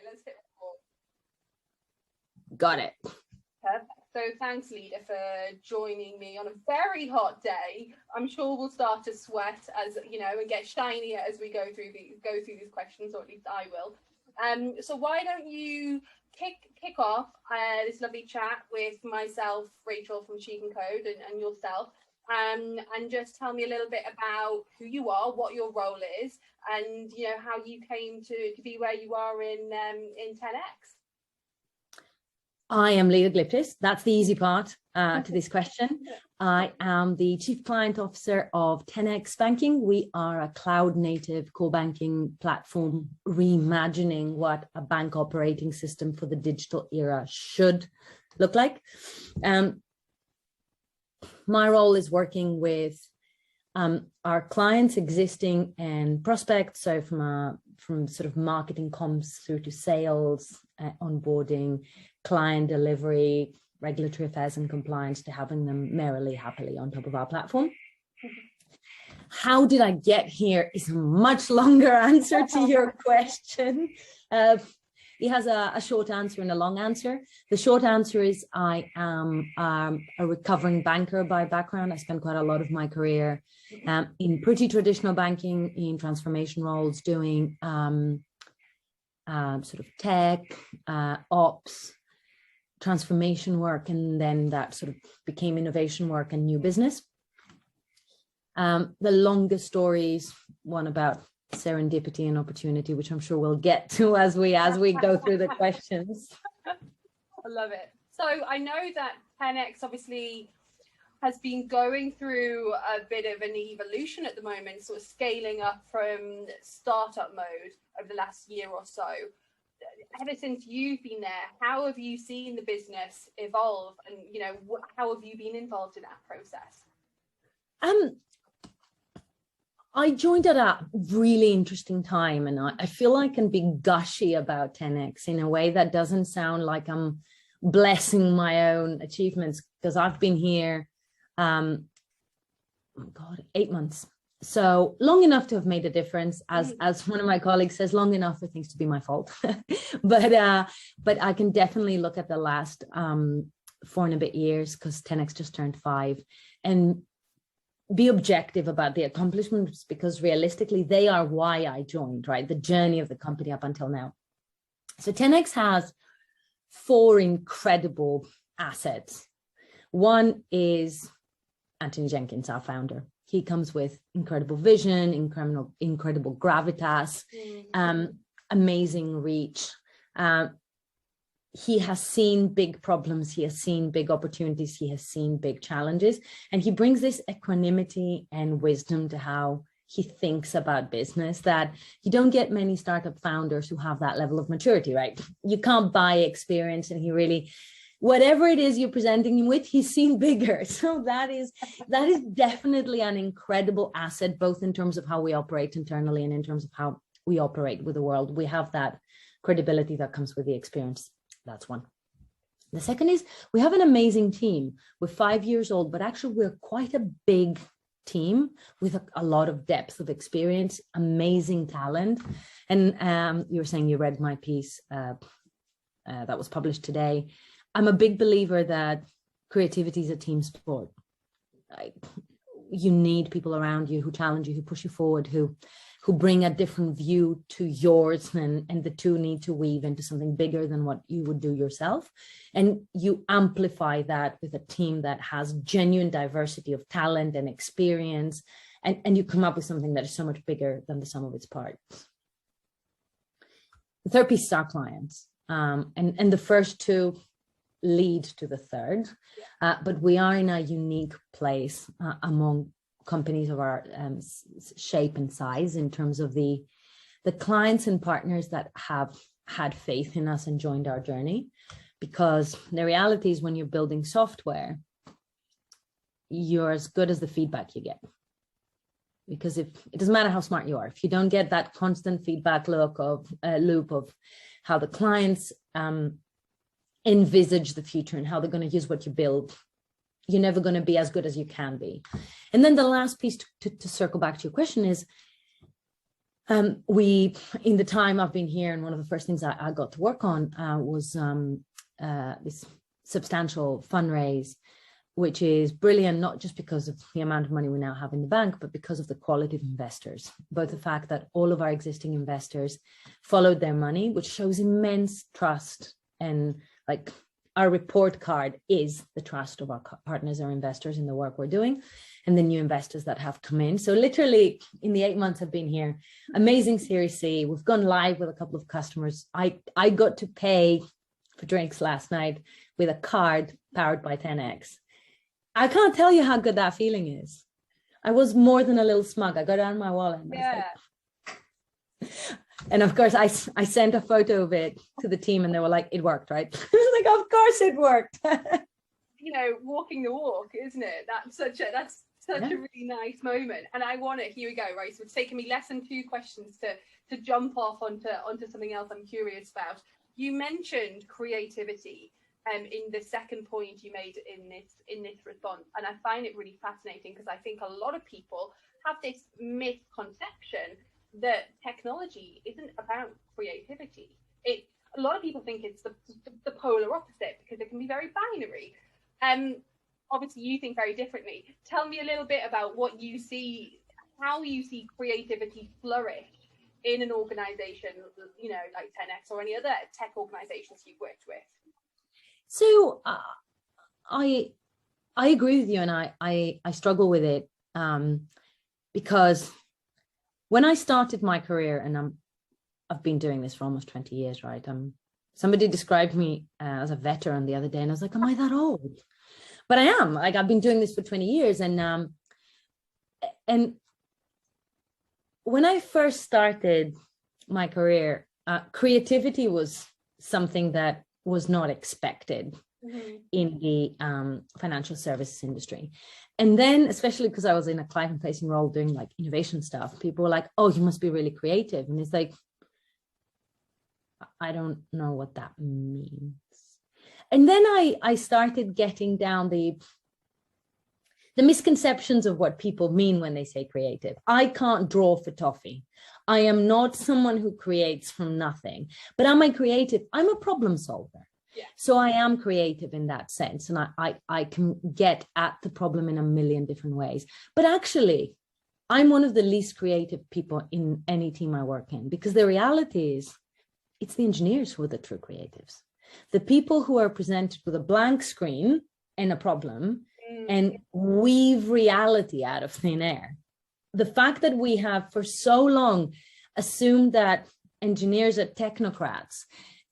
let's hit record. Got it. Perfect. So thanks, Leda, for joining me on a very hot day. I'm sure we'll start to sweat as you know and get shinier as we go through these questions, or at least I will. So why don't you kick off this lovely chat with myself, Rachel from SheCanCode, and yourself, and just tell me a little bit about who you are, what your role is, and you know how you came to be where you are in 10X. I am Leda Glyptis. That's the easy part to this question. I am the Chief Client Officer of 10X Banking. We are a cloud-native core banking platform reimagining what a bank operating system for the digital era should look like. My role is working with our clients, existing and prospects. So from sort of marketing comms through to sales, onboarding, client delivery, regulatory affairs and compliance, to having them merrily, happily on top of our platform. How did I get here is a much longer answer to your question. It has a short answer and a long answer. The short answer is I am a recovering banker by background. I spent quite a lot of my career in pretty traditional banking, in transformation roles, doing sort of tech, ops, transformation work, and then that sort of became innovation work and new business. The longest stories, one about serendipity and opportunity, which I'm sure we'll get to as we go through the questions. I love it. So I know that 10X obviously has been going through a bit of an evolution at the moment, sort of scaling up from startup mode over the last year or so. Ever since you've been there, how have you seen the business evolve, and you know, how have you been involved in that process? I joined at a really interesting time, and I feel I can be gushy about 10X in a way that doesn't sound like I'm blessing my own achievements, because I've been here, oh God, 8 months. So long enough to have made a difference, as one of my colleagues says, long enough for things to be my fault. but I can definitely look at the last 4 and a bit years, because 10X just turned 5, and be objective about the accomplishments, because realistically they are why I joined, right? The journey of the company up until now. So 10X has 4 incredible assets. One is Anthony Jenkins, our founder. He comes with incredible vision, incredible gravitas, amazing reach. He has seen big problems, he has seen big opportunities, he has seen big challenges, and he brings this equanimity and wisdom to how he thinks about business that you don't get many startup founders who have that level of maturity, right? You can't buy experience, and he really, whatever it is you're presenting him with, he's seen bigger. So that is definitely an incredible asset, both in terms of how we operate internally and in terms of how we operate with the world. We have that credibility that comes with the experience. That's one. The second is we have an amazing team. We're 5 years old, but actually we're quite a big team with a lot of depth of experience, amazing talent. And you were saying you read my piece that was published today. I'm a big believer that creativity is a team sport. You need people around you who challenge you, who push you forward, who bring a different view to yours, and the two need to weave into something bigger than what you would do yourself. And you amplify that with a team that has genuine diversity of talent and experience, and you come up with something that is so much bigger than the sum of its parts. The third piece is our clients, and the first two lead to the third, but we are in a unique place among companies of our shape and size in terms of the clients and partners that have had faith in us and joined our journey. Because the reality is, when you're building software, you're as good as the feedback you get. Because if it doesn't matter how smart you are, if you don't get that constant feedback loop of how the clients envisage the future and how they're going to use what you build, you're never going to be as good as you can be. And then the last piece to circle back to your question is, We, in the time I've been here, and one of the first things I got to work on was this substantial fundraise, which is brilliant, not just because of the amount of money we now have in the bank, but because of the quality of investors. Both the fact that all of our existing investors followed their money, which shows immense trust, and like our report card is the trust of our partners, our investors, in the work we're doing, and the new investors that have come in. So literally in the 8 months I've been here, amazing Series C. We've gone live with a couple of customers. I got to pay for drinks last night with a card powered by 10X. I can't tell you how good that feeling is. I was more than a little smug. I got out my wallet. And yeah. And of course, I sent a photo of it to the team, and they were like, "It worked, right?" I was like, "Of course it worked." You know, walking the walk, isn't it? That's such a really nice moment. And here we go, right? So it's taken me less than 2 questions to jump off onto something else I'm curious about. You mentioned creativity in the second point you made in this response, and I find it really fascinating because I think a lot of people have this misconception that technology isn't about creativity. A lot of people think it's the polar opposite because it can be very binary. Obviously you think very differently. Tell me a little bit about what you see, how you see creativity flourish in an organization, you know, like 10X or any other tech organizations you've worked with. So I agree with you, and I struggle with it because when I started my career, and I've been doing this for almost 20 years, right? Somebody described me as a veteran the other day, and I was like, am I that old? But I am. Like, I've been doing this for 20 years. And when I first started my career, creativity was something that was not expected in the financial services industry. And then, especially because I was in a client-facing role doing like innovation stuff, people were like, "Oh, you must be really creative." And it's like, I don't know what that means. And then I started getting down the misconceptions of what people mean when they say creative. I can't draw for toffee. I am not someone who creates from nothing. But am I creative? I'm a problem solver. Yeah. So I am creative in that sense. And I can get at the problem in a million different ways. But actually, I'm one of the least creative people in any team I work in, because the reality is it's the engineers who are the true creatives. The people who are presented with a blank screen and a problem and weave reality out of thin air. The fact that we have for so long assumed that engineers are technocrats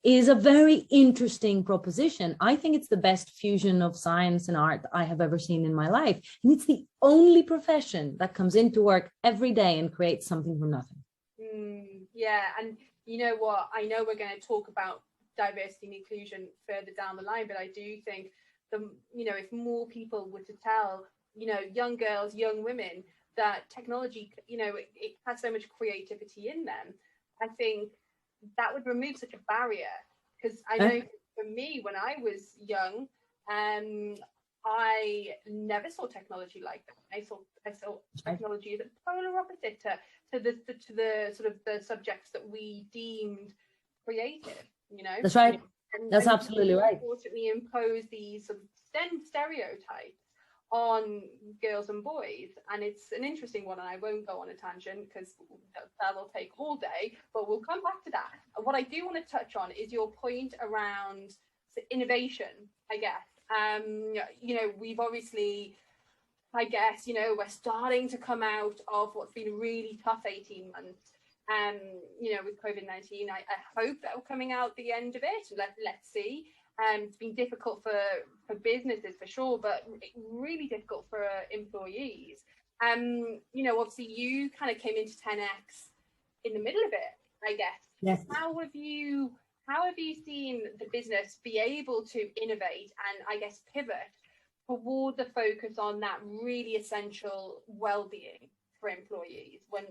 is a very interesting proposition. I think it's the best fusion of science and art I have ever seen in my life. And it's the only profession that comes into work every day and creates something from nothing. Yeah, and you know what? I know we're going to talk about diversity and inclusion further down the line, but I do think if more people were to tell, young girls, young women that technology, it has so much creativity in them, I think that would remove such a barrier. Because I know for me, when I was young, I never saw technology like that. I saw technology as a polar opposite to the sort of the subjects that we deemed creative. That's right. That's absolutely right. Unfortunately, impose these sort of stereotypes on girls and boys, and it's an interesting one, and I won't go on a tangent because that will take all day, but we'll come back to that. What I do want to touch on is your point around innovation, I guess. We've obviously, I guess, we're starting to come out of what's been a really tough 18 months. With COVID-19, I hope that we're coming out the end of it. Let's see. It's been difficult for businesses for sure, but really difficult for employees. Obviously you kind of came into 10X in the middle of it, I guess. Yes. How have you seen the business be able to innovate and I guess pivot toward the focus on that really essential well-being for employees when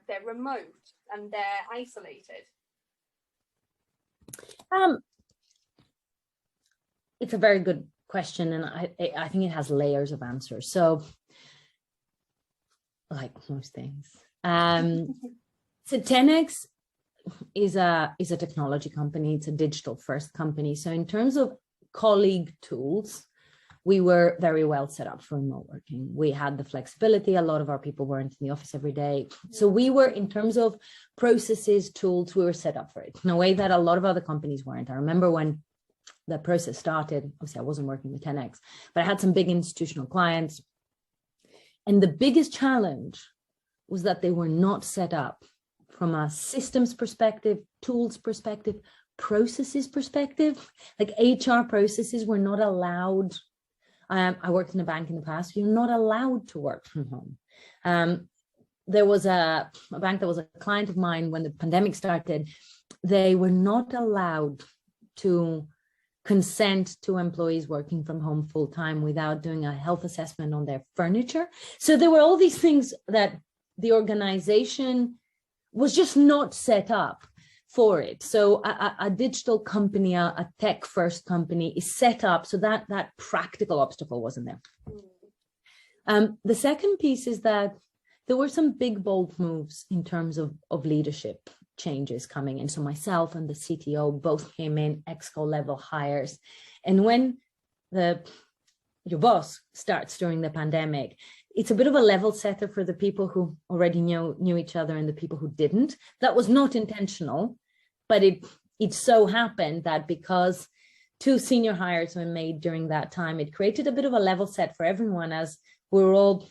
they're remote and they're isolated? It's a very good question, and I think it has layers of answers. So, like most things, So 10x is a technology company. It's a digital first company. So in terms of colleague tools, we were very well set up for remote working. We had the flexibility. A lot of our people weren't in the office every day. So we were, in terms of processes, tools, we were set up for it in a way that a lot of other companies weren't. I remember when the process started, obviously I wasn't working with 10x, but I had some big institutional clients. And the biggest challenge was that they were not set up from a systems perspective, tools perspective, processes perspective. Like HR processes were not allowed. I worked in a bank in the past. You're not allowed to work from home. There was a bank that was a client of mine when the pandemic started. They were not allowed to consent to employees working from home full time without doing a health assessment on their furniture. So there were all these things that the organization was just not set up for it. So a digital company, a tech first company is set up so that that practical obstacle wasn't there. The second piece is that there were some big, bold moves in terms of leadership changes coming in. So myself and the CTO both came in, exco level hires. And when your boss starts during the pandemic, it's a bit of a level setter for the people who already knew each other and the people who didn't. That was not intentional, but it so happened that because 2 senior hires were made during that time, it created a bit of a level set for everyone, as we're all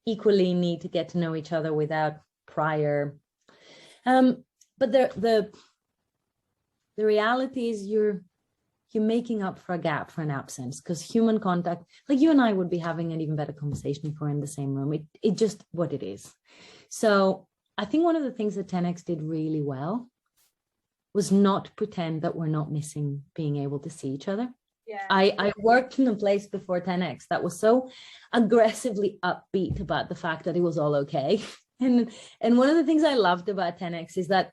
equally need to get to know each other without prior. But the reality is you're making up for a gap, for an absence, because human contact, like you and I would be having an even better conversation if we're in the same room. It just what it is. So I think one of the things that 10x did really well was not pretend that we're not missing being able to see each other. Yeah. I worked in a place before 10x that was so aggressively upbeat about the fact that it was all okay. And one of the things I loved about 10x is that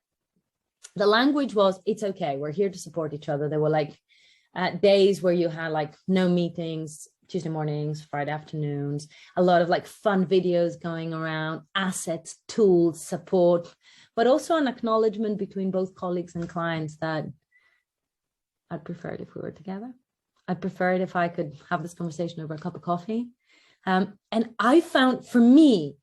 the language was, it's okay, we're here to support each other. There were like days where you had like no meetings, Tuesday mornings, Friday afternoons, a lot of like fun videos going around, assets, tools, support, but also an acknowledgement between both colleagues and clients that I'd prefer it if we were together. I'd prefer it if I could have this conversation over a cup of coffee. And I found, for me,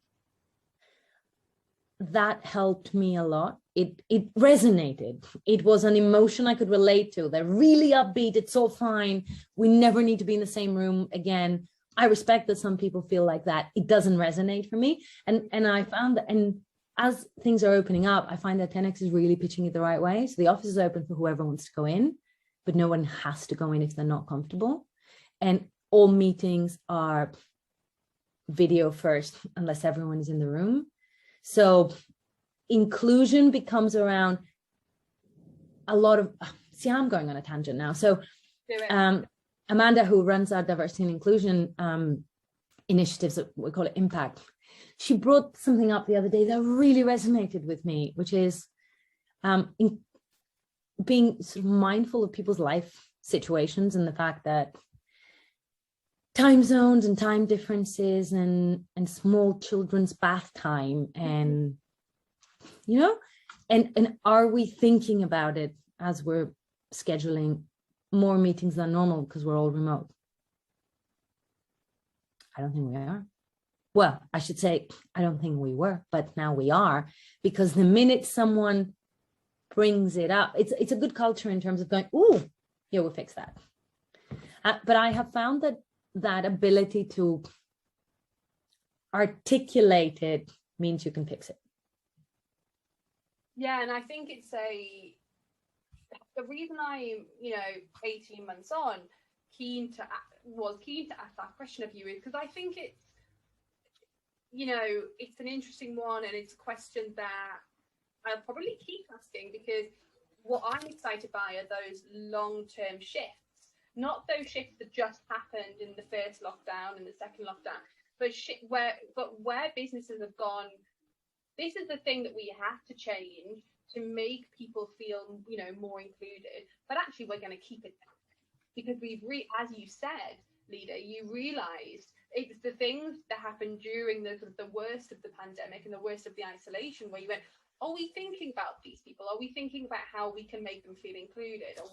that helped me a lot. It resonated. It was an emotion I could relate to. They're really upbeat. It's all fine. We never need to be in the same room again. I respect that some people feel like that. It doesn't resonate for me. And I found that, and as things are opening up, I find that 10x is really pitching it the right way. So the office is open for whoever wants to go in, but no one has to go in if they're not comfortable. And all meetings are video first, unless everyone is in the room. So inclusion becomes around a lot of, see, I'm going on a tangent now. So Amanda, who runs our diversity and inclusion initiatives, we call it Impact, she brought something up the other day that really resonated with me, which is being sort of mindful of people's life situations and the fact that time zones and time differences and small children's bath time, and you know, and are we thinking about it as we're scheduling more meetings than normal because we're all remote? I don't think we are. Well, I should say I don't think we were, but now we are, because the minute someone brings it up, it's a good culture in terms of going, ooh, yeah, we'll fix that. But I have found that ability to articulate it means you can fix it. Yeah, and I think it's the reason I'm, 18 months on, keen to ask that question of you is because I think it's, it's an interesting one, and it's a question that I'll probably keep asking, because what I'm excited by are those long-term shifts, not those shifts that just happened in the first lockdown and the second lockdown, but where businesses have gone, this is the thing that we have to change to make people feel, more included. But actually, we're going to keep it because as you said, Leda, you realised it's the things that happened during the worst of the pandemic and the worst of the isolation, where you went, are we thinking about these people? Are we thinking about how we can make them feel included? Are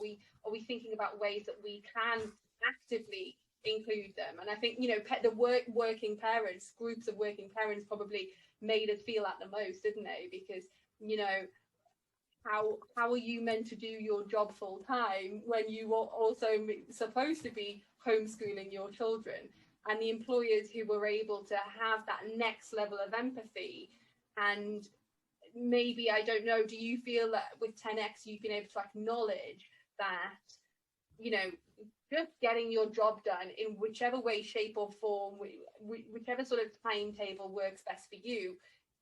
we thinking about ways that we can actively include them? And I think, you know, working parents, groups of working parents probably made us feel that the most, didn't they? Because, you know, how are you meant to do your job full time when you are also supposed to be homeschooling your children? And the employers who were able to have that next level of empathy, and maybe, I don't know, do you feel that with 10x you've been able to acknowledge that, you know, just getting your job done in whichever way, shape or form, whichever sort of timetable works best for you,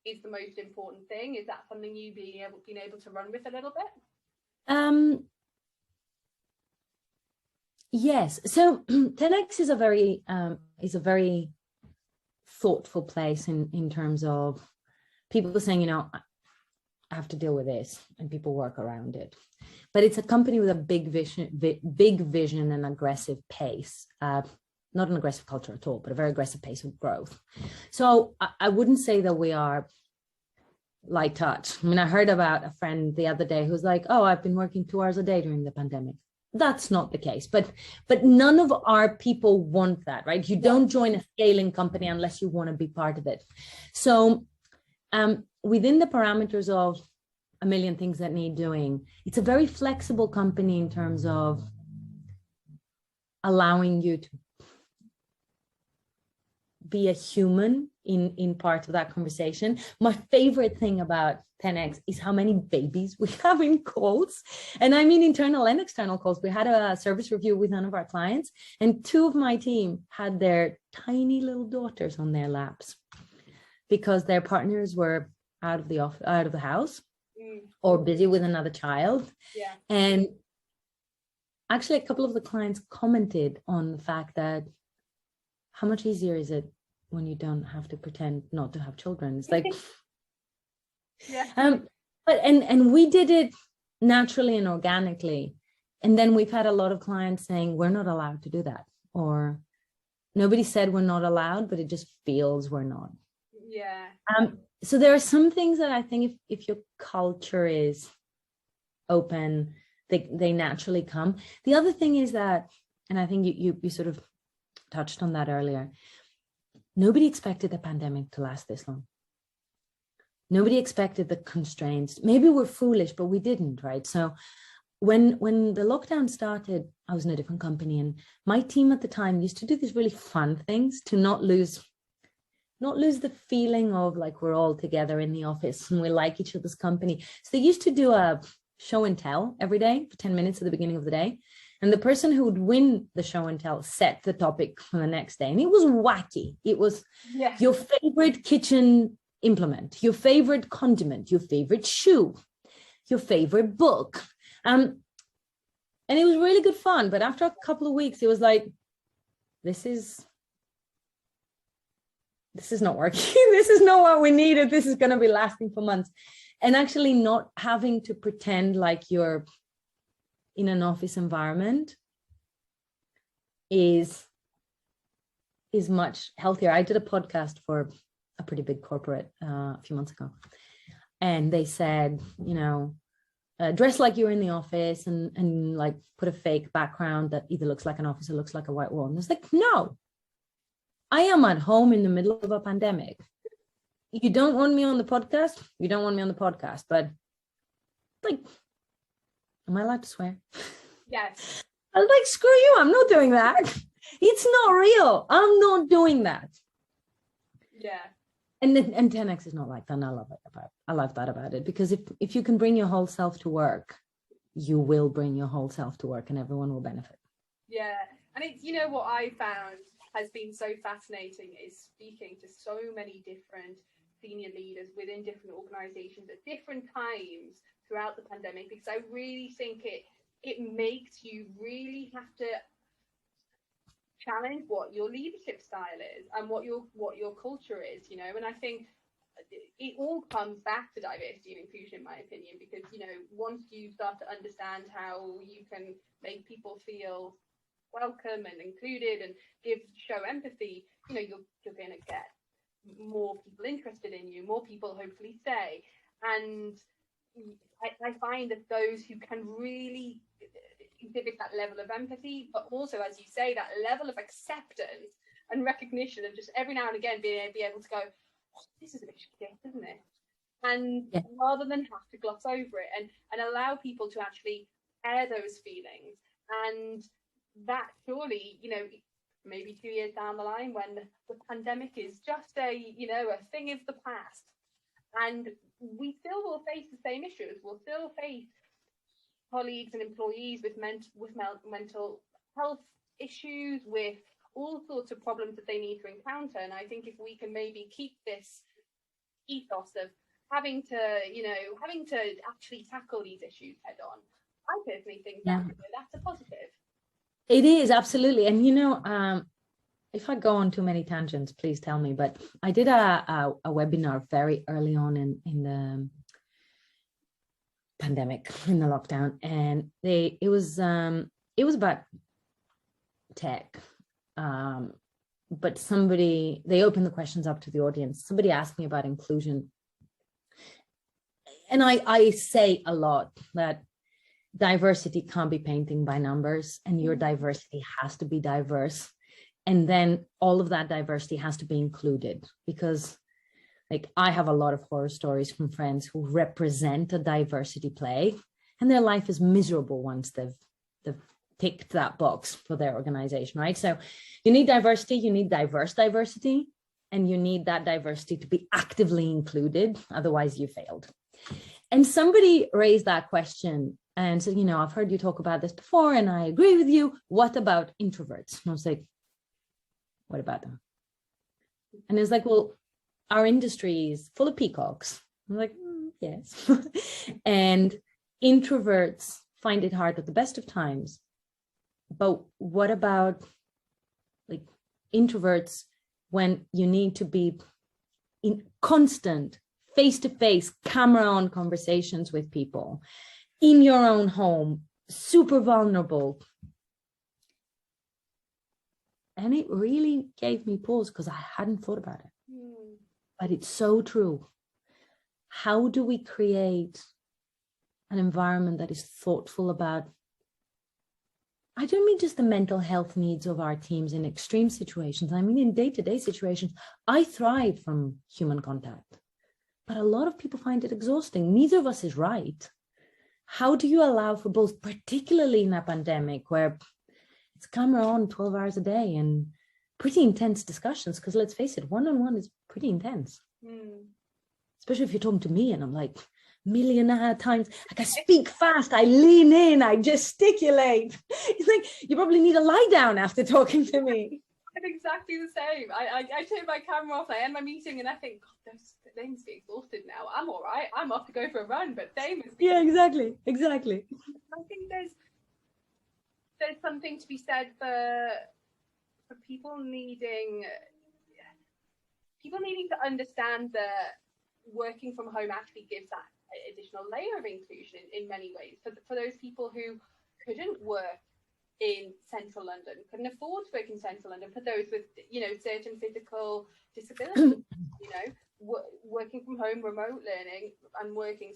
is the most important thing? Is that something you've been able to run with a little bit? Yes. So 10x is a very thoughtful place in terms of people saying, you know, I have to deal with this, and people work around it. But it's a company with a big vision and aggressive pace. Not an aggressive culture at all, but a very aggressive pace of growth. So I wouldn't say that we are light touch. I mean, I heard about a friend the other day who's like, oh, I've been working 2 hours a day during the pandemic. That's not the case, but none of our people want that, right? You don't join a scaling company unless you want to be part of it. So within the parameters of a million things that need doing, it's a very flexible company in terms of allowing you to be a human in part of that conversation. My favorite thing about 10x is how many babies we have in calls. And I mean internal and external calls. We had a service review with one of our clients, and 2 of my team had their tiny little daughters on their laps because their partners were out of the house or busy with another child. Yeah. And actually a couple of the clients commented on the fact that how much easier is it when you don't have to pretend not to have children? It's like, yeah. But we did it naturally and organically. And then we've had a lot of clients saying, we're not allowed to do that. Or nobody said we're not allowed, but it just feels we're not. Yeah. So there are some things that I think if your culture is open, they naturally come. The other thing is that, and I think you sort of touched on that earlier, nobody expected the pandemic to last this long. Nobody expected the constraints. Maybe we're foolish, but we didn't, right? So when the lockdown started, I was in a different company, and my team at the time used to do these really fun things to not lose the feeling of like we're all together in the office and we like each other's company. So they used to do a show and tell every day for 10 minutes at the beginning of the day. And the person who would win the show and tell set the topic for the next day. And it was wacky. It was your favorite kitchen implement, your favorite condiment, your favorite shoe, your favorite book. And it was really good fun. But after a couple of weeks, it was like, this is not working. This is not what we needed. This is going to be lasting for months. And actually not having to pretend like you're in an office environment is much healthier. I did a podcast for a pretty big corporate a few months ago, and they said, you know, dress like you're in the office and like put a fake background that either looks like an office or looks like a white wall. And it's like, no, I am at home in the middle of a pandemic. You don't want me on the podcast? You don't want me on the podcast, but like, am I allowed to swear? Yes. I was like, screw you, I'm not doing that. It's not real. I'm not doing that. Yeah. And 10x is not like that. And I love that about it, because if you can bring your whole self to work, you will bring your whole self to work and everyone will benefit. Yeah. And it's, you know, what I found has been so fascinating is speaking to so many different senior leaders within different organizations at different times throughout the pandemic, because I really think it makes you really have to challenge what your leadership style is and what your culture is, you know. And I think it all comes back to diversity and inclusion, in my opinion, because, you know, once you start to understand how you can make people feel welcome and included and show empathy, you know, you're going to get more people interested in you, more people hopefully stay. And I find that those who can really exhibit that level of empathy, but also, as you say, that level of acceptance and recognition of just every now and again being able to go, oh, this is a bit shit, isn't it? And Yeah. rather than have to gloss over it and allow people to actually air those feelings. And that surely, you know, maybe 2 years down the line when the pandemic is just a, you know, a thing of the past, and we still will face the same issues. We'll still face colleagues and employees with mental health issues, with all sorts of problems that they need to encounter. And I think if we can maybe keep this ethos of having to actually tackle these issues head on, I personally think that, you know, that's a positive. It is, absolutely. And, you know, if I go on too many tangents, please tell me, but I did a webinar very early on in the pandemic, in the lockdown, and it was about tech, but they opened the questions up to the audience. Somebody asked me about inclusion, and I say a lot that diversity can't be painting by numbers, and your diversity has to be diverse. And then all of that diversity has to be included, because like I have a lot of horror stories from friends who represent a diversity play and their life is miserable once they've ticked that box for their organization, right? So you need diversity, you need diverse diversity, and you need that diversity to be actively included. Otherwise you failed. And somebody raised that question and said, you know, I've heard you talk about this before and I agree with you. What about introverts? And I was like, what about them? And it's like, well, our industry is full of peacocks. I'm like, yes. And introverts find it hard at the best of times. But what about like introverts when you need to be in constant face-to-face, camera-on conversations with people in your own home, super vulnerable? And it really gave me pause because I hadn't thought about it. But it's so true. How do we create an environment that is thoughtful about, I don't mean just the mental health needs of our teams in extreme situations. I mean, in day-to-day situations, I thrive from human contact, but a lot of people find it exhausting. Neither of us is right. How do you allow for both, particularly in a pandemic where it's camera on 12 hours a day and pretty intense discussions? Because let's face it, one-on-one is pretty intense. Especially if you're talking to me and I'm like million times, like I speak fast, I lean in, I gesticulate. It's like, you probably need a lie down after talking to me. I'm exactly the same. I turn my camera off, I end my meeting and I think, God, they must be exhausted now. I'm all right. I'm off to go for a run, but they must be. Yeah, exactly. I think there's something to be said for people needing to understand that working from home actually gives that additional layer of inclusion in many ways. For those people who couldn't work in central London, couldn't afford to work in central London, for those with, you know, certain physical disabilities, you know, working from home, remote learning and working,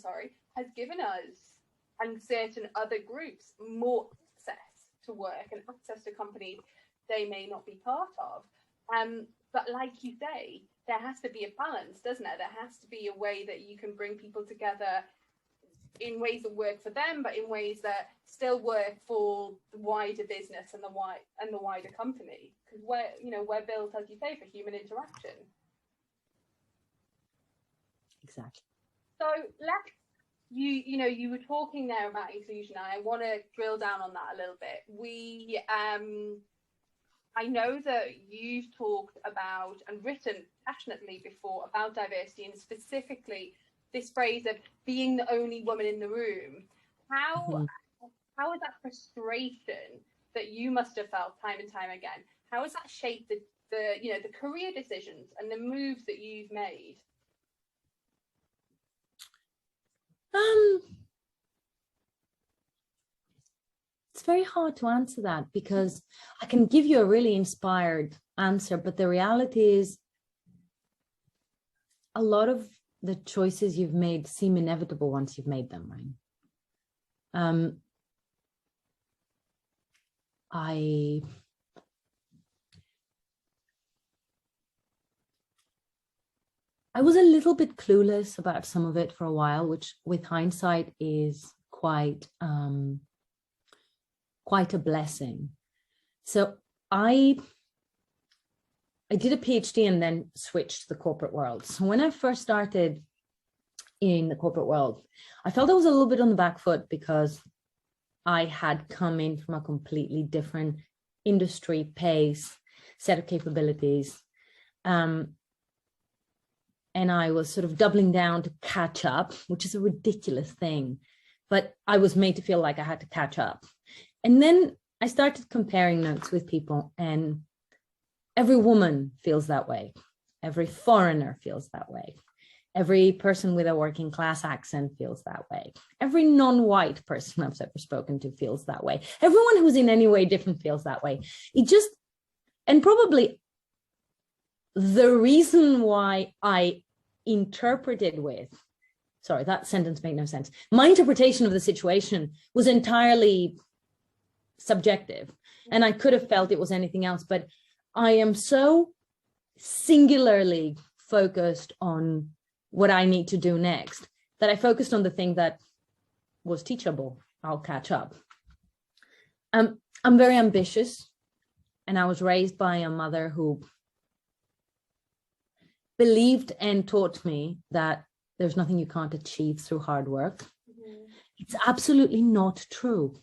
has given us and certain other groups more access to work and access to companies they may not be part of. But like you say, there has to be a balance, doesn't it? There has to be a way that you can bring people together in ways that work for them, but in ways that still work for the wider business and the wider company. Because we're built, as you say, for human interaction. Exactly. So you were talking there about inclusion, and I want to drill down on that a little bit. I know that you've talked about and written passionately before about diversity, and specifically this phrase of being the only woman in the room. How is that frustration that you must have felt time and time again? How has that shaped the career decisions and the moves that you've made? It's very hard to answer that because I can give you a really inspired answer, but the reality is a lot of the choices you've made seem inevitable once you've made them, right? I was a little bit clueless about some of it for a while, which with hindsight is quite a blessing. So I did a PhD and then switched to the corporate world. So when I first started in the corporate world, I felt I was a little bit on the back foot because I had come in from a completely different industry, pace, set of capabilities. And I was sort of doubling down to catch up, which is a ridiculous thing, but I was made to feel like I had to catch up. And then I started comparing notes with people, and every woman feels that way. Every foreigner feels that way. Every person with a working class accent feels that way. Every non-white person I've ever spoken to feels that way. Everyone who's in any way different feels that way. And probably the reason why I interpreted sorry, that sentence made no sense. My interpretation of the situation was entirely subjective, and I could have felt it was anything else, but I am so singularly focused on what I need to do next that I focused on the thing that was teachable. I'll catch up. I'm very ambitious, and I was raised by a mother who believed and taught me that there's nothing you can't achieve through hard work. It's absolutely not true.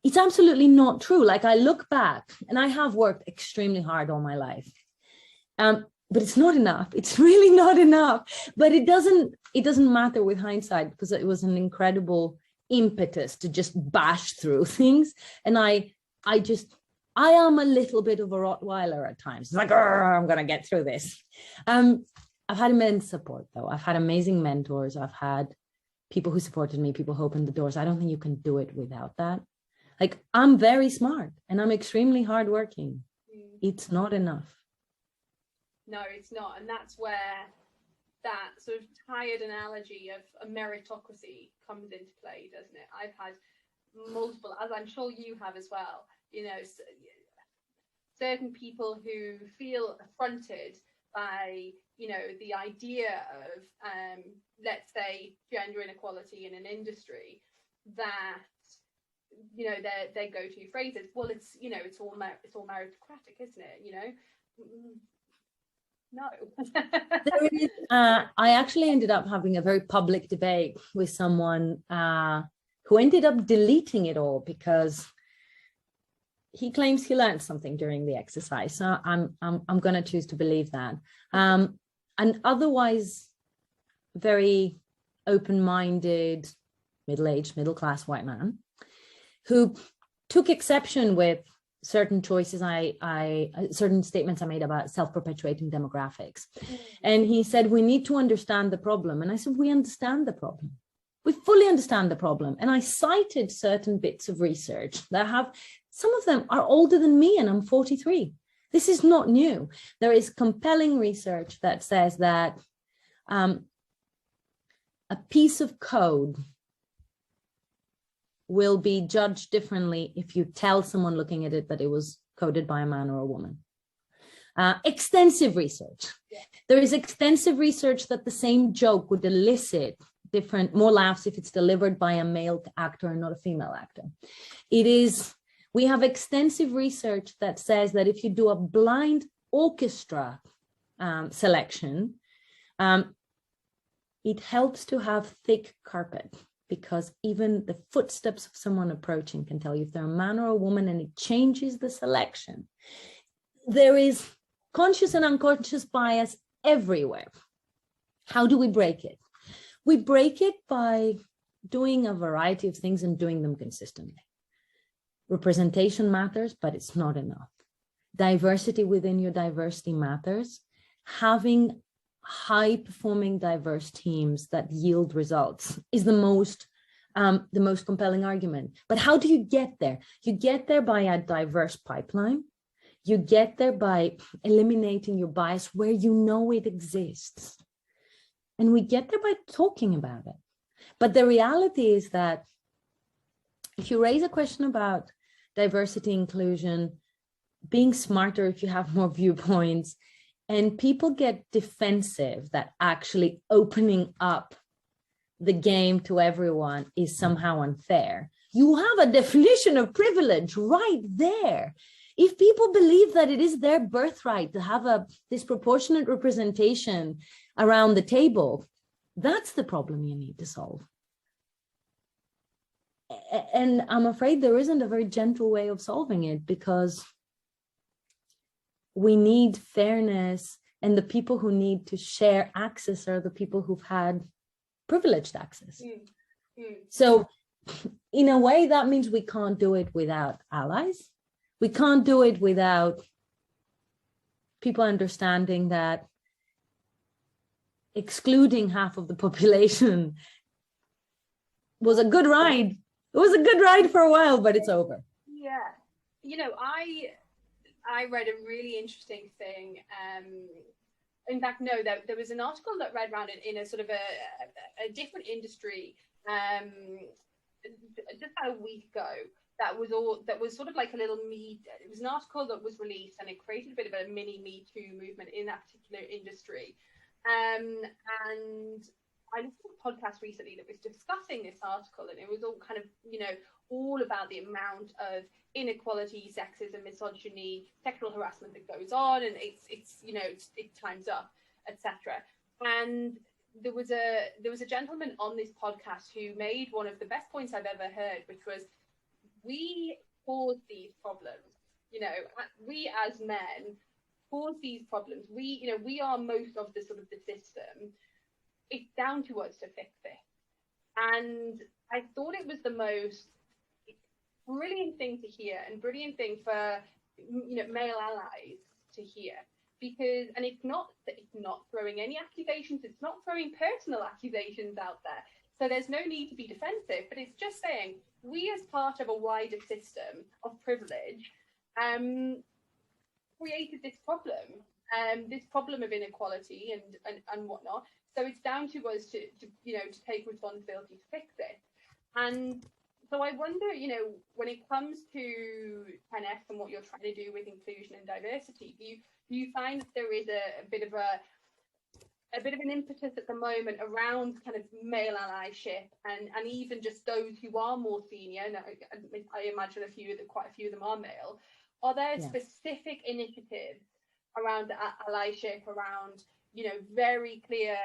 It's absolutely not true. Like, I look back, and I have worked extremely hard all my life. But it's not enough. It's really not enough. But it doesn't matter with hindsight, because it was an incredible impetus to just bash through things. And I am a little bit of a Rottweiler at times. It's like, I'm going to get through this. I've had immense support, though. I've had amazing mentors. I've had people who supported me, people who opened the doors. I don't think you can do it without that. Like, I'm very smart and I'm extremely hardworking. It's not enough. No, it's not. And that's where that sort of tired analogy of a meritocracy comes into play, doesn't it? I've had multiple, as I'm sure you have as well, certain people who feel affronted by, the idea of, let's say, gender inequality in an industry, that, their go-to phrases, well, it's all meritocratic, isn't it? No. I actually ended up having a very public debate with someone who ended up deleting it all because he claims he learned something during the exercise. So I'm going to choose to believe that. An otherwise very open-minded, middle-aged, middle-class white man who took exception with certain choices certain statements I made about self-perpetuating demographics. And he said, we need to understand the problem. And I said, we understand the problem. We fully understand the problem. And I cited certain bits of research that some of them are older than me, and I'm 43. This is not new. There is compelling research that says that a piece of code will be judged differently if you tell someone looking at it that it was coded by a man or a woman. Extensive research. Yeah. There is extensive research that the same joke would elicit more laughs if it's delivered by a male actor and not a female actor. We have extensive research that says that if you do a blind orchestra selection, it helps to have thick carpet, because even the footsteps of someone approaching can tell you if they're a man or a woman, and it changes the selection. There is conscious and unconscious bias everywhere. How do we break it? We break it by doing a variety of things and doing them consistently. Representation matters, but it's not enough. Diversity within your diversity matters. Having high-performing diverse teams that yield results is the most compelling argument. But how do you get there? You get there by a diverse pipeline. You get there by eliminating your bias where you know it exists. And we get there by talking about it. But the reality is that if you raise a question about diversity, inclusion, being smarter if you have more viewpoints, and people get defensive that actually opening up the game to everyone is somehow unfair, you have a definition of privilege right there. If people believe that it is their birthright to have a disproportionate representation around the table, that's the problem you need to solve. And I'm afraid there isn't a very gentle way of solving it, because we need fairness, and the people who need to share access are the people who've had privileged access. So in a way, that means we can't do it without allies. We can't do it without people understanding that excluding half of the population was a good ride. It was a good ride for a while, but it's over. Yeah. You know, I read a really interesting thing. In fact, no, there was an article that read around in a sort of a different industry just about a week ago. That was sort of like a little it was an article that was released, and it created a bit of a mini Me Too movement in that particular industry. And I listened to a podcast recently that was discussing this article, and it was all kind of, you know, all about the amount of inequality, sexism, misogyny, sexual harassment that goes on, and it's you know, it times up, etc. And there was a gentleman on this podcast who made one of the best points I've ever heard, which was, we cause these problems. You know, we as men cause these problems. We are most of the sort of the system. It's down to us to fix it. And I thought it was the most brilliant thing to hear, and brilliant thing for, you know, male allies to hear, because, and it's not throwing any accusations, it's not throwing personal accusations out there, so there's no need to be defensive, but it's just saying, we as part of a wider system of privilege created this problem of inequality and whatnot. So it's down to us to you know, to take responsibility to fix it. And so I wonder, you know, when it comes to 10X and what you're trying to do with inclusion and diversity, do you find that there is a bit of an impetus at the moment around kind of male allyship, and even just those who are more senior? And I imagine quite a few of them are male. Are there specific initiatives around allyship, around, you know, very clear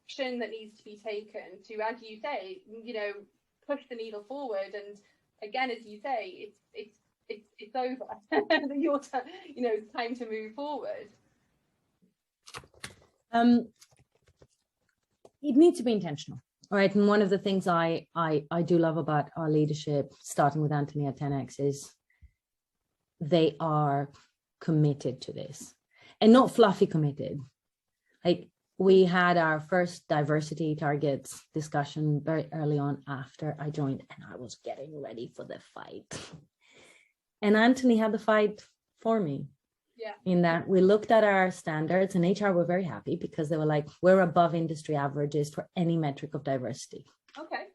action that needs to be taken to, as you say, you know, push the needle forward? And again, as you say, it's over. Your time, you know, it's time to move forward. It needs to be intentional, all right? And one of the things I do love about our leadership, starting with Anthony at 10X, is they are committed to this, and not fluffy committed. Like, we had our first diversity targets discussion very early on after I joined, and I was getting ready for the fight. And Anthony had the fight for me. Yeah. In that we looked at our standards, and HR were very happy because they were like, we're above industry averages for any metric of diversity. Okay.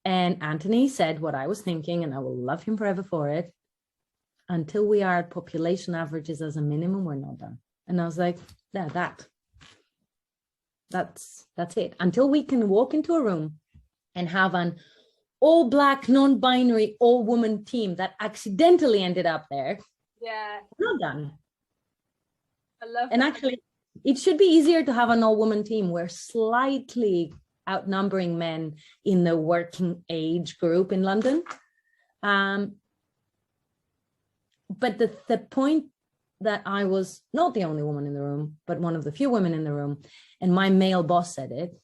And Anthony said what I was thinking, and I will love him forever for it. Until we are at population averages as a minimum, we're not done. And I was like, yeah, that's it. Until we can walk into a room and have an all black, non-binary, all woman team that accidentally ended up there. Yeah. We're not done. I love and that. Actually, it should be easier to have an all woman team. We're slightly outnumbering men in the working age group in London. But the point that I was not the only woman in the room, but one of the few women in the room, and my male boss said it,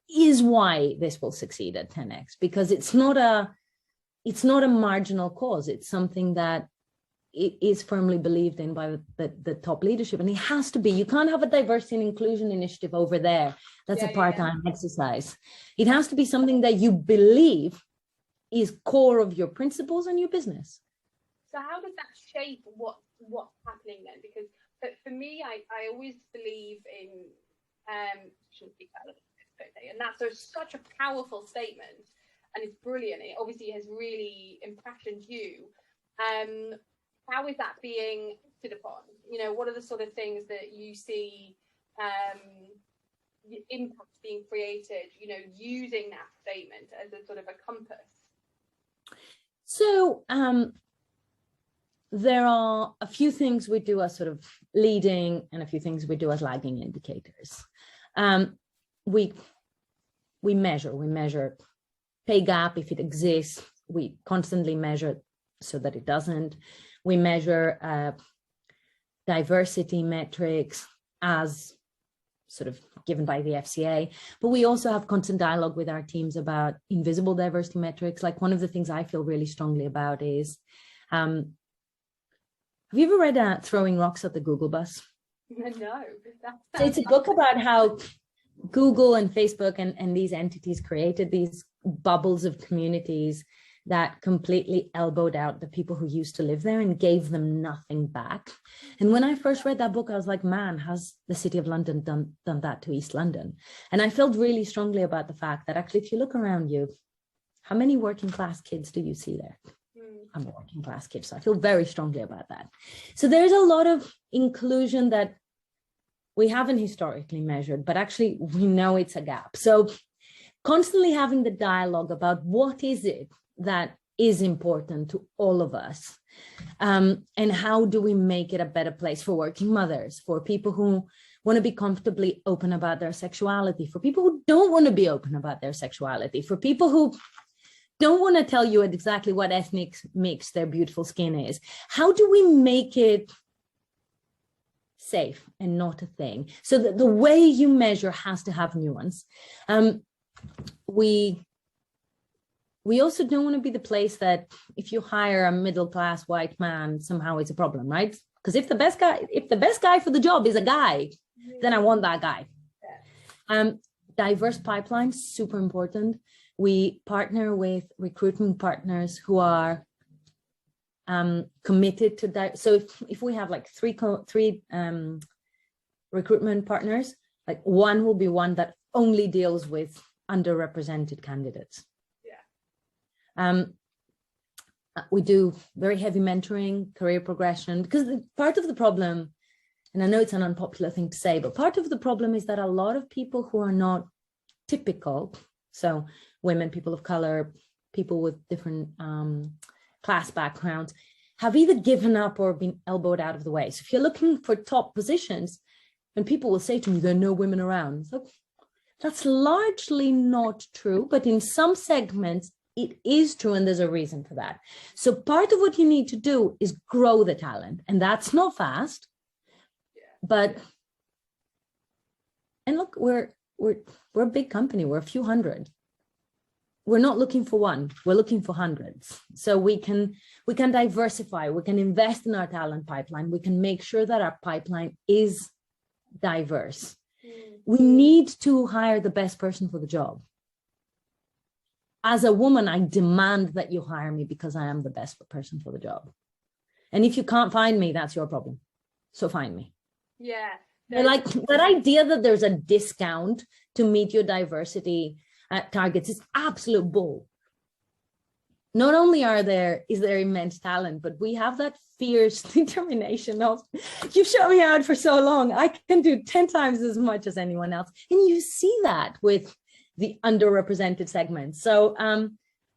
is why this will succeed at 10X, because it's not a marginal cause. It's something that it is firmly believed in by the top leadership, and it has to be. You can't have a diversity and inclusion initiative over there that's a part-time exercise. It has to be something that you believe is core of your principles and your business. So how does that shape what's happening then? Because for me, I always believe in shouldn't speak about it, and that's such a powerful statement, and it's brilliant. It obviously has really impassioned you. How is that being acted upon? You know, what are the sort of things that you see impact being created, you know, using that statement as a sort of a compass? So there are a few things we do as sort of leading and a few things we do as lagging indicators. We measure pay gap if it exists. We constantly measure so that it doesn't. We measure diversity metrics as sort of given by the FCA, but we also have constant dialogue with our teams about invisible diversity metrics. Like one of the things I feel really strongly about is, have you ever read Throwing Rocks at the Google Bus? No. So it's a book about how Google and Facebook and these entities created these bubbles of communities that completely elbowed out the people who used to live there and gave them nothing back. And when I first read that book, I was like, man, has the City of London done that to East London? And I felt really strongly about the fact that actually, if you look around you, how many working class kids do you see there? I'm a working class kid, so I feel very strongly about that. So there's a lot of inclusion that we haven't historically measured, but actually we know it's a gap. So constantly having the dialogue about what is it that is important to all of us, and how do we make it a better place for working mothers, for people who want to be comfortably open about their sexuality, for people who don't want to be open about their sexuality, for people who don't want to tell you exactly what ethnic mix their beautiful skin is. How do we make it safe and not a thing? So that the way you measure has to have nuance. We also don't want to be the place that if you hire a middle-class white man, somehow it's a problem, right? Because if the best guy for the job is a guy, then I want that guy. Diverse pipelines, super important. We partner with recruitment partners who are committed to so if we have like three recruitment partners, like one will be one that only deals with underrepresented candidates. We do very heavy mentoring, career progression, because part of the problem, and I know it's an unpopular thing to say, but part of the problem is that a lot of people who are not typical, so women, people of color, people with different class backgrounds, have either given up or been elbowed out of the way. So if you're looking for top positions, and people will say to me, there are no women around. So that's largely not true, but in some segments, it is true, and there's a reason for that. So part of what you need to do is grow the talent, and that's not fast. But and look, we're a big company. We're a few hundred. We're not looking for one. We're looking for hundreds. So we can diversify. We can invest in our talent pipeline. We can make sure that our pipeline is diverse. We need to hire the best person for the job. As a woman, I demand that you hire me because I am the best person for the job. And if you can't find me, that's your problem. So find me. Yeah. Like that idea that there's a discount to meet your diversity targets is absolute bull. Not only is there immense talent, but we have that fierce determination of, you've shut me out for so long, I can do 10 times as much as anyone else. And you see that with the underrepresented segments. So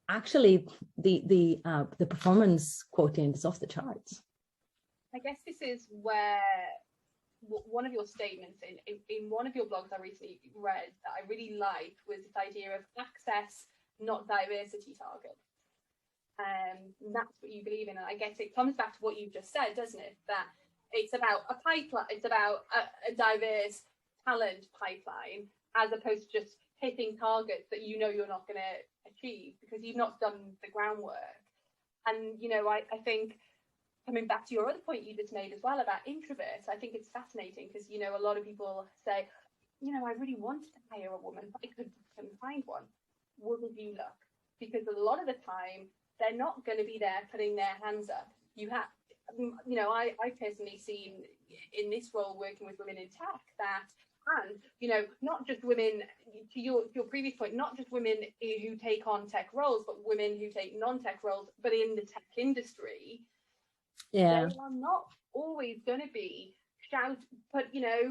actually the performance quotient is off the charts. I guess this is where one of your statements in one of your blogs I recently read that I really liked was this idea of access, not diversity target. And that's what you believe in. And I guess it comes back to what you've just said, doesn't it? That it's about a pipeline, it's about a diverse talent pipeline, as opposed to just hitting targets that you know you're not going to achieve because you've not done the groundwork. And, you know, I think coming back to your other point you just made as well about introverts, I think it's fascinating because, you know, a lot of people say, you know, I really wanted to hire a woman, but I couldn't find one. Wouldn't you look? Because a lot of the time, they're not going to be there putting their hands up. You have, you know, I personally seen in this role working with women in tech that, and you know, not just women, to your previous point, not just women who take on tech roles, but women who take non-tech roles, but in the tech industry, they are not always going to be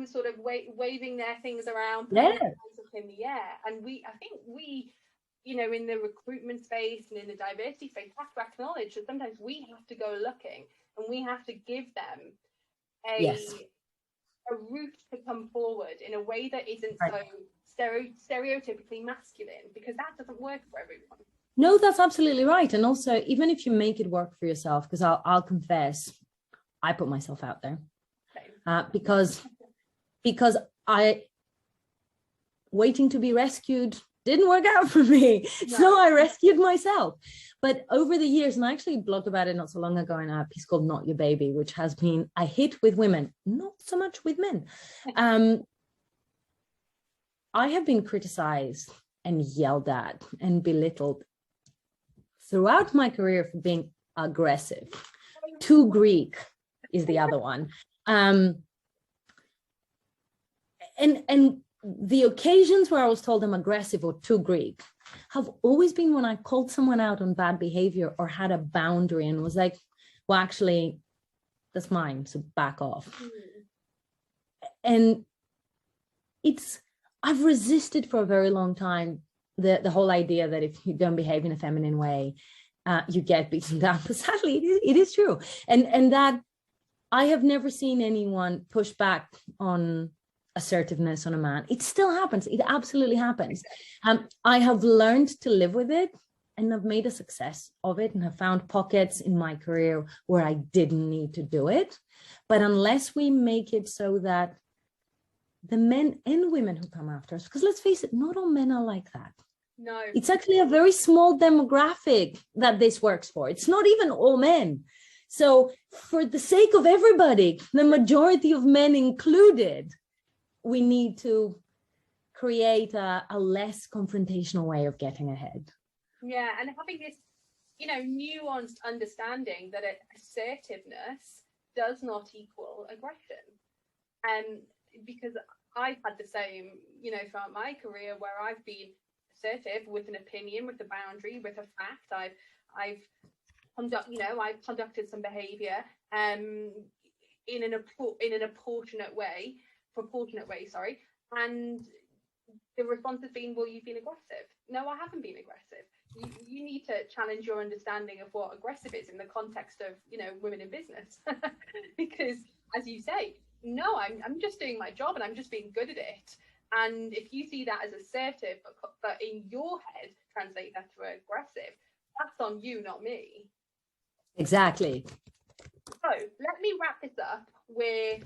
sort of waving their things around, putting their hands up in the air. And I think we, you know, in the recruitment space and in the diversity space, have to acknowledge that sometimes we have to go looking, and we have to give them a route to come forward in a way that isn't so stereotypically masculine, because that doesn't work for everyone. No, that's absolutely right. And also, even if you make it work for yourself, because I'll confess, I put myself out there because waiting to be rescued didn't work out for me. No. So I rescued myself. But over the years, and I actually blogged about it not so long ago in a piece called Not Your Baby, which has been a hit with women, not so much with men. I have been criticized and yelled at and belittled throughout my career for being aggressive. Too Greek is the other one. And the occasions where I was told I'm aggressive or too Greek have always been when I called someone out on bad behavior or had a boundary and was like, well, actually, that's mine, so back off. And I've resisted for a very long time the whole idea that if you don't behave in a feminine way, you get beaten down. But sadly, it is true. And that I have never seen anyone push back on assertiveness on a man. It still happens. It absolutely happens. I have learned to live with it, and I've made a success of it, and have found pockets in my career where I didn't need to do it. But unless we make it so that the men and women who come after us, because let's face it, not all men are like that. No. It's actually a very small demographic that this works for. It's not even all men. So for the sake of everybody, the majority of men included, we need to create a less confrontational way of getting ahead. Yeah, and having this, you know, nuanced understanding that assertiveness does not equal aggression. And because I've had the same, you know, throughout my career, where I've been assertive with an opinion, with a boundary, with a fact. I've conducted some behaviour in an proportionate way, and the response has been, well, you've been aggressive. No, I haven't been aggressive. You need to challenge your understanding of what aggressive is in the context of, you know, women in business. Because as you say, no, I'm just doing my job and I'm just being good at it. And if you see that as assertive, but in your head translate that to aggressive, that's on you, not me. Exactly. So let me wrap this up with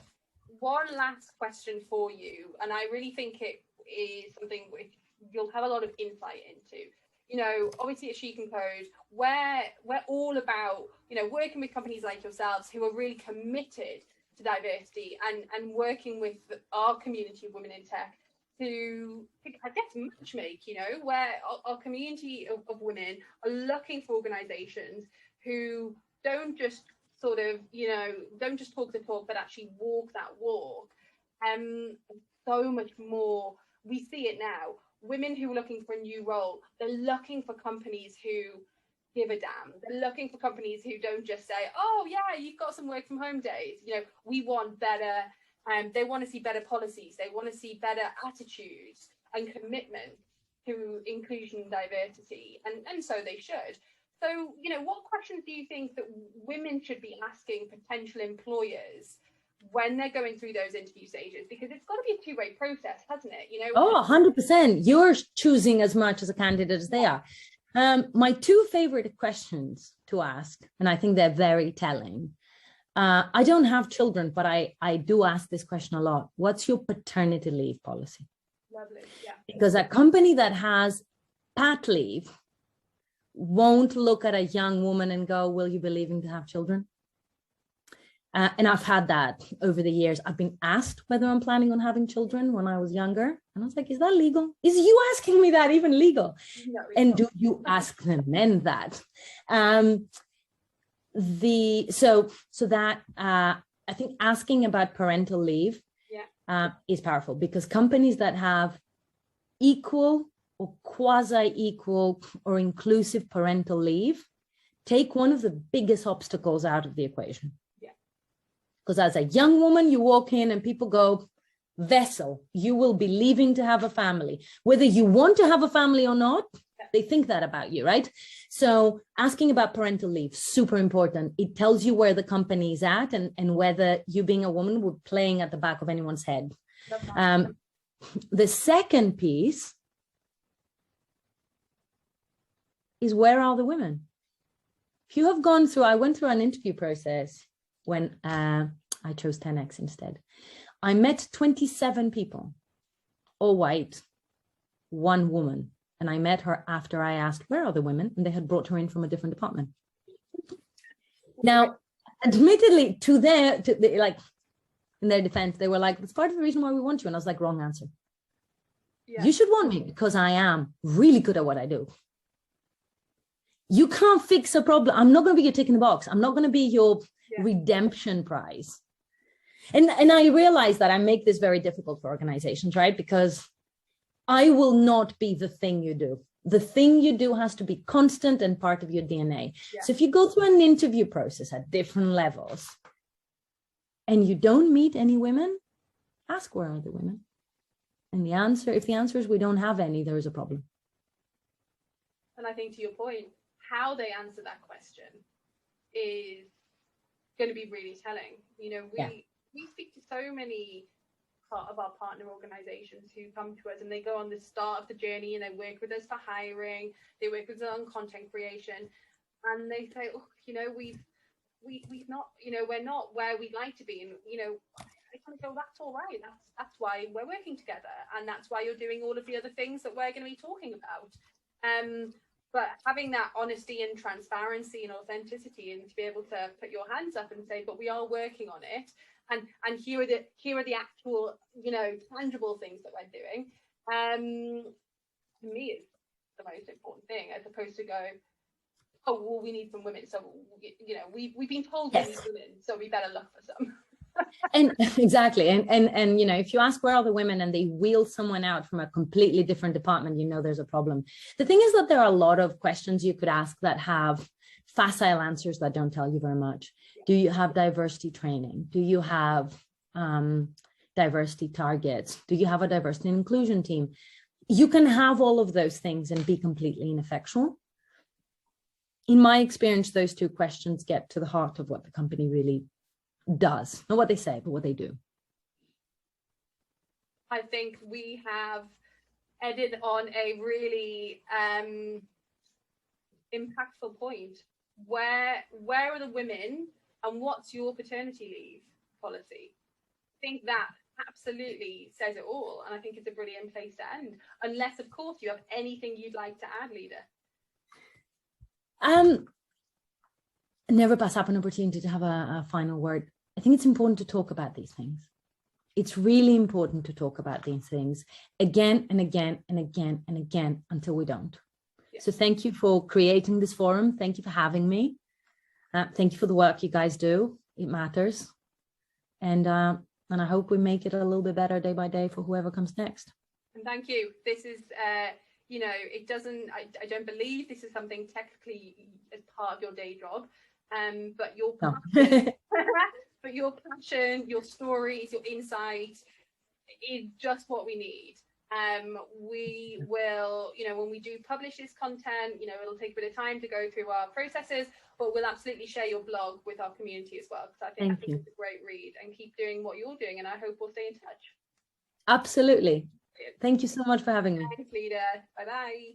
one last question for you. And I really think it is something which you'll have a lot of insight into. You know, obviously at SheCanCode, we're all about, you know, working with companies like yourselves who are really committed to diversity and working with our community of women in tech to, I guess, matchmake, you know, where our community of women are looking for organizations who don't just sort of, you know, don't just talk the talk, but actually walk that walk. So much more. We see it now. Women who are looking for a new role, they're looking for companies who give a damn. They're looking for companies who don't just say, oh yeah, you've got some work from home days. You know, we want better. They want to see better policies. They want to see better attitudes and commitment to inclusion and diversity, and so they should. So, you know, what questions do you think that women should be asking potential employers when they're going through those interview stages? Because it's got to be a two-way process, hasn't it? You know. Oh, 100%. You're choosing as much as a candidate as they are. My two favorite questions to ask, and I think they're very telling. I don't have children, but I do ask this question a lot. What's your paternity leave policy? Lovely, yeah. Because a company that has pat leave won't look at a young woman and go, will you be leaving to have children? And I've had that over the years. I've been asked whether I'm planning on having children when I was younger. And I was like, is that legal? Is you asking me that even legal? No, and do you ask the men that? I think asking about parental leave is powerful, because companies that have equal or quasi-equal or inclusive parental leave take one of the biggest obstacles out of the equation. Yeah. Because as a young woman, you walk in and people go, vessel, you will be leaving to have a family. Whether you want to have a family or not, they think that about you, right? So asking about parental leave, super important. It tells you where the company is at and whether you being a woman would playing at the back of anyone's head. The second piece is, where are the women? If you have gone through, I went through an interview process when I chose 10X instead. I met 27 people, all white, one woman. And I met her after I asked, where are the women? And they had brought her in from a different department. Now, admittedly, in their defense, they were like, that's part of the reason why we want you. And I was like, wrong answer. Yeah. You should want me because I am really good at what I do. You can't fix a problem. I'm not going to be your tick in the box. I'm not going to be your redemption prize. And I realize that I make this very difficult for organizations, right? Because I will not be the thing you do. The thing you do has to be constant and part of your DNA. Yeah. So if you go through an interview process at different levels and you don't meet any women, ask, where are the women? And the answer, if the answer is we don't have any, there is a problem. And I think to your point, how they answer that question is going to be really telling. You know, we speak to so many of our partner organizations who come to us and they go on the start of the journey and they work with us for hiring, they work with us on content creation, and they say, oh, you know, we've not, you know, we're not where we'd like to be. And, you know, I kind of go, that's all right. That's why we're working together. And that's why you're doing all of the other things that we're going to be talking about. But having that honesty and transparency and authenticity, and to be able to put your hands up and say, but we are working on it. And here are the actual, you know, tangible things that we're doing. To me, it's the most important thing, as opposed to go, oh, well, we need some women. So, you know, we've been told we need women, so we better look for some. And exactly. And, you know, if you ask where are the women and they wheel someone out from a completely different department, you know, there's a problem. The thing is that there are a lot of questions you could ask that have facile answers that don't tell you very much. Do you have diversity training? Do you have diversity targets? Do you have a diversity and inclusion team? You can have all of those things and be completely ineffectual. In my experience, those two questions get to the heart of what the company really does. Not what they say, but what they do. I think we have ended on a really impactful point. Where are the women and what's your paternity leave policy? I think that absolutely says it all, and I think it's a brilliant place to end, unless of course you have anything you'd like to add, Leda. Never pass up an opportunity to have a final word. I think it's important to talk about these things. It's really important to talk about these things again and again and again and again until we don't. Yeah. So thank you for creating this forum. Thank you for having me. Thank you for the work you guys do. It matters. And I hope we make it a little bit better day by day for whoever comes next. And thank you. This is, you know, it doesn't, I don't believe this is something technically as part of your day job, but your passion, but your passion, your stories, your insights is just what we need. We will, you know, when we do publish this content, you know, it'll take a bit of time to go through our processes, but we'll absolutely share your blog with our community as well, because I think it's a great read, and keep doing what you're doing, and I hope we'll stay in touch. Absolutely. Thank you so much for having me. Thanks, Leda. Bye-bye.